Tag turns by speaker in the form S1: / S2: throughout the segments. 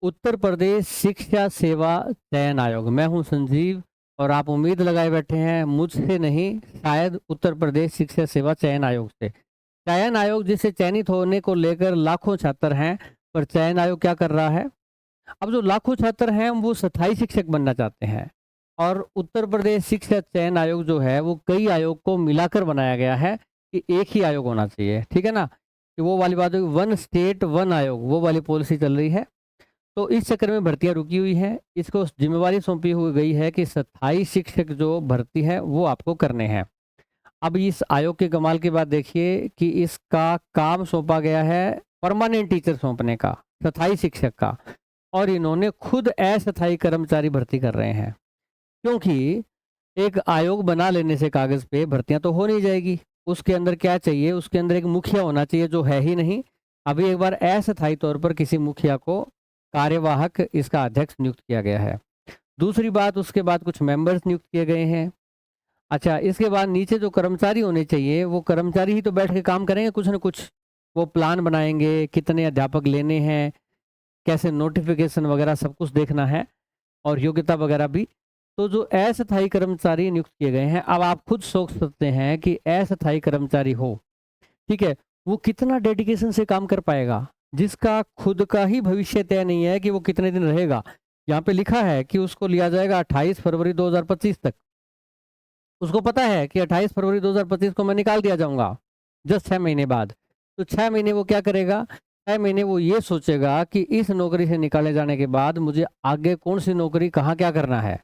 S1: उत्तर प्रदेश शिक्षा सेवा चयन आयोग। मैं हूं संजीव और आप उम्मीद लगाए बैठे हैं मुझसे नहीं, शायद उत्तर प्रदेश शिक्षा सेवा चयन आयोग से। चयन आयोग जिसे चयनित होने को लेकर लाखों छात्र हैं, पर चयन आयोग क्या कर रहा है? अब जो लाखों छात्र हैं वो स्थायी शिक्षक बनना चाहते हैं, और उत्तर प्रदेश शिक्षा चयन आयोग जो है वो कई आयोग को मिलाकर बनाया गया है कि एक ही आयोग होना चाहिए, ठीक है ना? कि वो वाली बात, वन स्टेट वन आयोग, वो वाली पॉलिसी चल रही है। तो इस चक्कर में भर्तियां रुकी हुई हैं। इसको जिम्मेवारी सौंपी हुई गई है कि स्थायी शिक्षक जो भर्ती है वो आपको करने हैं। अब इस आयोग के कमाल की बात देखिए कि इसका काम सौंपा गया है परमानेंट टीचर सौंपने का, स्थायी शिक्षक का, और इन्होंने खुद अस्थायी कर्मचारी भर्ती कर रहे हैं। क्योंकि एक आयोग बना लेने से कागज पे भर्तियां तो हो नहीं जाएगी। उसके अंदर क्या चाहिए? उसके अंदर एक मुखिया होना चाहिए, जो है ही नहीं। अभी एक बार अस्थायी तौर पर किसी मुखिया को कार्यवाहक इसका अध्यक्ष नियुक्त किया गया है। दूसरी बात, उसके बाद कुछ मेंबर्स नियुक्त किए गए हैं। अच्छा, इसके बाद नीचे जो कर्मचारी होने चाहिए वो कर्मचारी ही तो बैठ के काम करेंगे कुछ ना कुछ। वो प्लान बनाएंगे, कितने अध्यापक लेने हैं, कैसे नोटिफिकेशन वगैरह सब कुछ देखना है, और योग्यता वगैरह भी। तो जो अस्थायी कर्मचारी नियुक्त किए गए हैं, अब आप खुद सोच सकते हैं कि अस्थायी कर्मचारी हो, ठीक है, वो कितना डेडिकेशन से काम कर पाएगा, जिसका खुद का ही भविष्य तय नहीं है कि वो कितने दिन रहेगा। यहाँ पे लिखा है कि उसको लिया जाएगा 28 फरवरी 2025 तक। उसको पता है कि 28 फरवरी 2025 को मैं निकाल दिया जाऊंगा, जस्ट 6 महीने बाद। तो 6 महीने वो क्या करेगा? 6 महीने वो ये सोचेगा कि इस नौकरी से निकाले जाने के बाद मुझे आगे कौन सी नौकरी, कहाँ क्या करना है।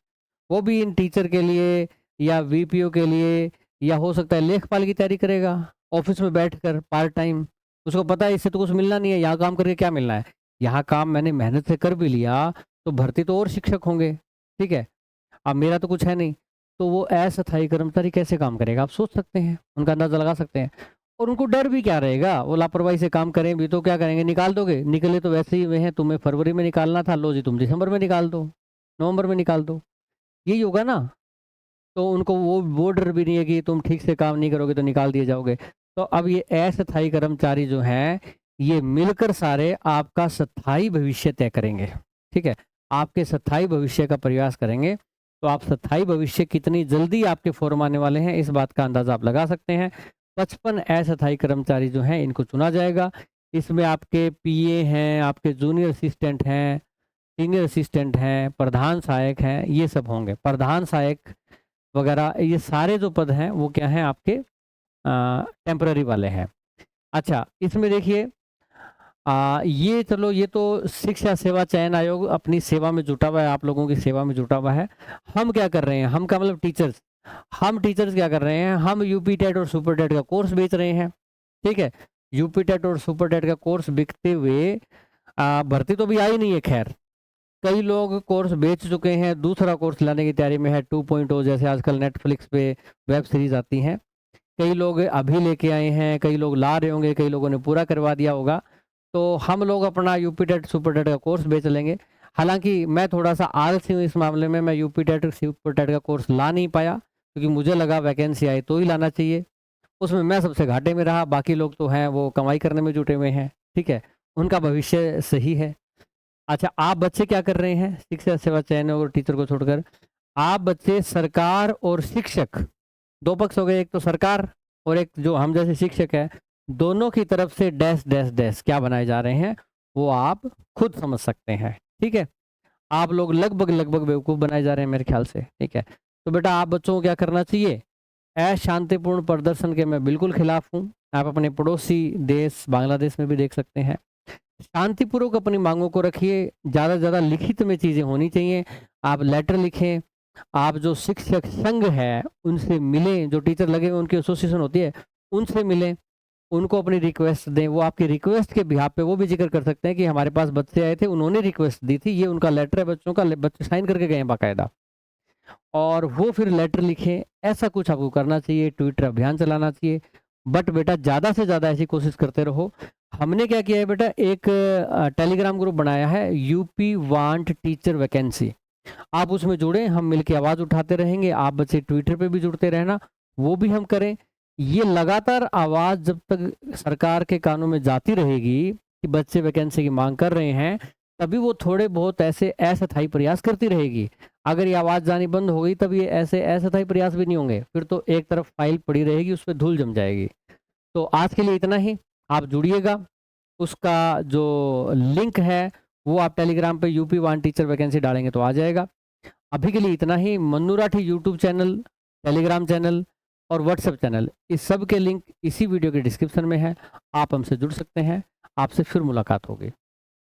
S1: वो भी इन टीचर के लिए, या वीपीओ के लिए, या हो सकता है लेखपाल की तैयारी करेगा ऑफिस में बैठकर पार्ट टाइम। उसको पता है इससे तो कुछ मिलना नहीं है, यहाँ काम करके क्या मिलना है। यहाँ काम मैंने मेहनत से कर भी लिया तो भर्ती तो और शिक्षक होंगे, ठीक है। अब मेरा तो कुछ है नहीं, तो वो अस्थायी कर्मचारी कैसे काम करेगा? आप सोच सकते हैं, उनका अंदाजा लगा सकते हैं। और उनको डर भी क्या रहेगा? वो लापरवाही से काम करें भी तो क्या करेंगे? निकाल दोगे, निकले तो वैसे ही वे हैं। तुम्हें फरवरी में निकालना था, लो जी तुम दिसंबर में निकाल दो, नवंबर में निकाल दो, यही होगा ना। तो उनको वो डर भी नहीं है कि तुम ठीक से काम नहीं करोगे तो निकाल दिए जाओगे। तो अब ये अस्थायी कर्मचारी जो हैं, ये मिलकर सारे आपका स्थायी भविष्य तय करेंगे, ठीक है। आपके स्थायी भविष्य का प्रयास करेंगे। तो आप स्थायी भविष्य कितनी जल्दी आपके फॉर्म आने वाले हैं, इस बात का अंदाजा आप लगा सकते हैं। 55 अस्थायी कर्मचारी जो हैं इनको चुना जाएगा। इसमें आपके पीए हैं, आपके जूनियर असिस्टेंट हैं, सीनियर असिस्टेंट हैं, प्रधान सहायक हैं, ये सब होंगे। प्रधान सहायक वगैरह ये सारे जो पद हैं वो क्या हैं? आपके टेम्पररी वाले हैं। अच्छा, इसमें देखिए, ये चलो, ये तो शिक्षा सेवा चयन आयोग अपनी सेवा में जुटा हुआ है, आप लोगों की सेवा में जुटा हुआ है। हम क्या कर रहे हैं? हम का मतलब टीचर्स। हम टीचर्स क्या कर रहे हैं? हम यूपी टेट और सुपर टेट का कोर्स बेच रहे हैं, ठीक है। यूपी टेट और सुपर टेट का कोर्स बिकते हुए भर्ती तो भी आई नहीं है, खैर। कई लोग कोर्स बेच चुके हैं, दूसरा कोर्स लाने की तैयारी में है 2.0, जैसे आजकल नेटफ्लिक्स पे वेब सीरीज आती हैं। कई लोग अभी लेके आए हैं, कई लोग ला रहे होंगे, कई लोगों ने पूरा करवा दिया होगा। तो हम लोग अपना यूपी टेट सुपर टेट का कोर्स बेच लेंगे। हालांकि मैं थोड़ा सा आलसी हूँ इस मामले में, मैं यूपी टेट सुपर टेट का कोर्स ला नहीं पाया, क्योंकि मुझे लगा वैकेंसी आई तो ही लाना चाहिए। उसमें मैं सबसे घाटे में रहा, बाकी लोग तो हैं वो कमाई करने में जुटे हुए हैं, ठीक है। उनका भविष्य सही है। अच्छा, आप बच्चे क्या कर रहे हैं? शिक्षा सेवा चयन और टीचर को छोड़कर आप बच्चे सरकार और शिक्षक, दो पक्ष हो गए, एक तो सरकार और एक जो हम जैसे शिक्षक है, दोनों की तरफ से डैश डैश डैश क्या बनाए जा रहे हैं वो आप खुद समझ सकते हैं, ठीक है। आप लोग लगभग लगभग बेवकूफ़ बनाए जा रहे हैं मेरे ख्याल से, ठीक है। तो बेटा, आप बच्चों को क्या करना चाहिए? अशांतिपूर्ण प्रदर्शन के मैं बिल्कुल खिलाफ हूँ। आप अपने पड़ोसी देश बांग्लादेश में भी देख सकते हैं। शांतिपूर्वक अपनी मांगों को रखिए, ज़्यादा से ज़्यादा लिखित में चीज़ें होनी चाहिए। आप लेटर लिखें, आप जो शिक्षक संघ है उनसे मिलें, जो टीचर लगे हुए उनकी एसोसिएशन होती है उनसे मिलें, उनको अपनी रिक्वेस्ट दें। वो आपकी रिक्वेस्ट के बिहाफ पे वो भी जिक्र कर सकते हैं कि हमारे पास बच्चे आए थे, उन्होंने रिक्वेस्ट दी थी, ये उनका लेटर है बच्चों का, बच्चे साइन करके गए हैं बाकायदा। और वो फिर लेटर लिखें, ऐसा कुछ आपको करना चाहिए, ट्विटर अभियान चलाना चाहिए। बट बेटा, ज़्यादा से ज़्यादा ऐसी कोशिश करते रहो। हमने क्या किया है बेटा, एक टेलीग्राम ग्रुप बनाया है, यूपी वांट टीचर वैकेंसी। आप उसमें जुड़े, हम मिलकर आवाज़ उठाते रहेंगे। आप बच्चे ट्विटर पे भी जुड़ते रहना, वो भी हम करें। ये लगातार आवाज़ जब तक सरकार के कानों में जाती रहेगी कि बच्चे वैकेंसी की मांग कर रहे हैं, तभी वो थोड़े बहुत ऐसे अस्थायी प्रयास करती रहेगी। अगर ये आवाज़ जानी बंद हो गई, तब ये ऐसे अस्थायी प्रयास भी नहीं होंगे, फिर तो एक तरफ फाइल पड़ी रहेगी, उस पे धूल जम जाएगी। तो आज के लिए इतना ही, आप जुड़िएगा। उसका जो लिंक है वो आप टेलीग्राम पे यूपी वन टीचर वैकेंसी डालेंगे तो आ जाएगा। अभी के लिए इतना ही। Mannu Rathi YouTube channel, Telegram channel और व्हाट्सएप चैनल, इस सब के लिंक इसी वीडियो के डिस्क्रिप्शन में है। आप हमसे जुड़ सकते हैं। आपसे फिर मुलाकात होगी।